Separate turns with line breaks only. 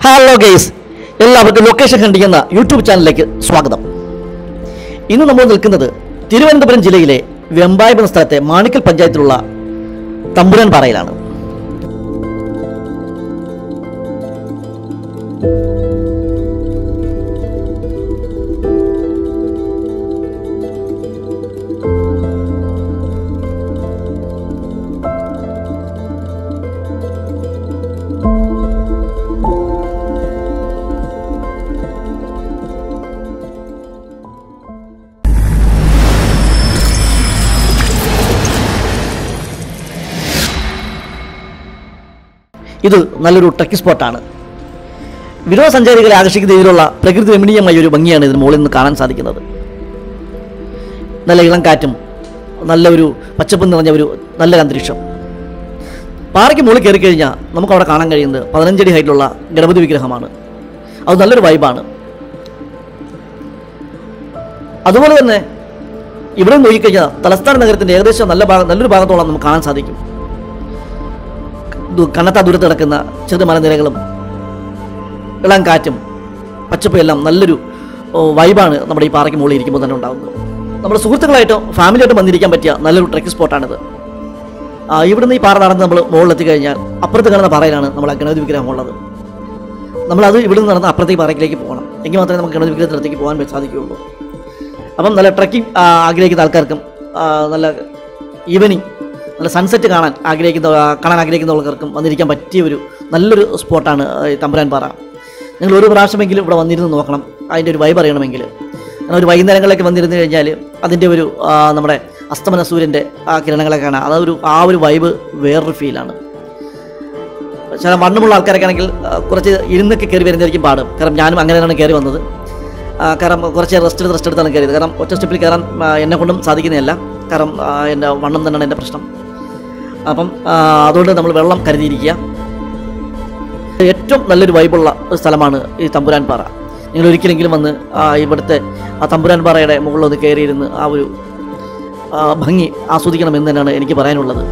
Hello guys, എല്ലാവർക്കും location കണ്ടിരിക്കുന്ന YouTube ചാനലിലേക്ക് സ്വാഗതം. ഇന്ന് നമ്മൾ നിൽക്കുന്നത് തിരുവനന്തപുരം ജില്ലയിലെ വെമ്പായം എന്ന സ്ഥലത്തെ മാണിക്കൽ പഞ്ചായത്തിലുള്ള തമ്പുരാൻ പാറയിലാണ്. ഇത് നല്ലൊരു ട്രക്കിംഗ് സ്പോട്ടാണ്. വിനോദസഞ്ചാരികളെ ആകർഷിക്കുന്ന രീതിയിലുള്ള പ്രകൃതി രമണീയമായ ഒരു ഭംഗിയാണ് ഇതിന് മുകളിൽ നിന്ന് കാണാൻ സാധിക്കുന്നത്. നല്ല ഇളം കാറ്റും നല്ലൊരു പച്ചപ്പ് നിറഞ്ഞ ഒരു നല്ലൊരു അന്തരീക്ഷം. പാറയ്ക്ക് മുകളിൽ കയറി കഴിഞ്ഞാൽ നമുക്ക് അവിടെ കാണാൻ കഴിയുന്നത് 15 അടി ഹൈറ്റിലുള്ള ഗണപതി വിഗ്രഹമാണ്. അത് നല്ലൊരു വൈബാണ്. അതുപോലെ തന്നെ ഇവിടെ നോക്കിക്കഴിഞ്ഞാൽ തലസ്ഥാന നഗരത്തിൻ്റെ ഏകദേശം നല്ലൊരു ഭാഗത്തോളം നമുക്ക് കാണാൻ സാധിക്കും. കണ്ണത്താ ദൂരത്ത് കിടക്കുന്ന ചെറു മലനിരകളും ഇളം കാറ്റും പച്ചപ്പും എല്ലാം നല്ലൊരു വൈബാണ് നമ്മുടെ ഈ പാറയ്ക്ക് മുകളിൽ ഇരിക്കുമ്പോൾ തന്നെ ഉണ്ടാകുന്നത്. നമ്മുടെ സുഹൃത്തുക്കളായിട്ടോ ഫാമിലിയായിട്ടും വന്നിരിക്കാൻ പറ്റിയ നല്ലൊരു ട്രക്കിംഗ് സ്പോട്ടാണിത്. ഇവിടുന്ന് ഈ പാറ നടന്ന് നമ്മൾ മുകളിലെത്തി കഴിഞ്ഞാൽ അപ്പുറത്ത് കാണുന്ന പാറയിലാണ് നമ്മൾ ആ ഗണപതി വിഗ്രഹം ഉള്ളത്. നമ്മളത് ഇവിടുന്ന് നടന്ന് അപ്പുറത്തേക്ക് പാറയ്ക്കിലേക്ക് പോകണം. എങ്കിൽ മാത്രമേ നമുക്ക് ഗണപതി വിഗ്രഹത്തിനടുത്തേക്ക് പോകാൻ സാധിക്കുകയുള്ളൂ. അപ്പം നല്ല ട്രക്കിംഗ് ആഗ്രഹിക്കുന്ന ആൾക്കാർക്കും നല്ല ഈവനിങ് നല്ല സൺസെറ്റ് കാണാൻ ആഗ്രഹിക്കുന്നവർക്കും വന്നിരിക്കാൻ പറ്റിയ ഒരു നല്ലൊരു സ്പോട്ടാണ് ഈ തമ്പുരാൻ പാറ. നിങ്ങൾ ഒരു പ്രാവശ്യമെങ്കിലും ഇവിടെ വന്നിരുന്ന് നോക്കണം. അതിൻ്റെ ഒരു വൈബ് അറിയണമെങ്കിൽ ഒരു വൈകുന്നേരങ്ങളിലേക്ക് വന്നിരുന്നു കഴിഞ്ഞാൽ അതിൻ്റെ ഒരു നമ്മുടെ അസ്തമന സൂര്യൻ്റെ കിരണങ്ങളൊക്കെ കാണാം. ആ ഒരു വൈബ് വേറൊരു ഫീലാണ്. ചില മണ്ണുമുള്ള ആൾക്കാരൊക്കെ ആണെങ്കിൽ കുറച്ച് ഇരുന്നൊക്കെ കയറി വരുന്നതായിരിക്കും പാട്. കാരണം ഞാനും അങ്ങനെയാണ് കയറി വന്നത്. കാരണം കുറച്ച് റെസ്റ്റ് എടുത്താണ് കയറിയത്. കാരണം ഒറ്റ സ്റ്റെപ്പിൽ കയറാൻ എന്നെ കൊണ്ടും സാധിക്കുന്നതല്ല. കാരണം എൻ്റെ വണ്ണം തന്നെയാണ് എൻ്റെ പ്രശ്നം. അപ്പം അതുകൊണ്ട് നമ്മൾ വെള്ളം കരുതിയിരിക്കുക. ഏറ്റവും നല്ലൊരു വൈബുള്ള ഒരു സ്ഥലമാണ് ഈ തമ്പുരാൻ പാറ. നിങ്ങൾ ഒരിക്കലെങ്കിലും വന്ന് ഇവിടുത്തെ ആ തമ്പുരാൻ പാറയുടെ മുകളിലൊന്ന് കയറിയിരുന്ന് ആ ഒരു ഭംഗി ആസ്വദിക്കണമെന്ന് തന്നെയാണ് എനിക്ക് പറയാനുള്ളത്.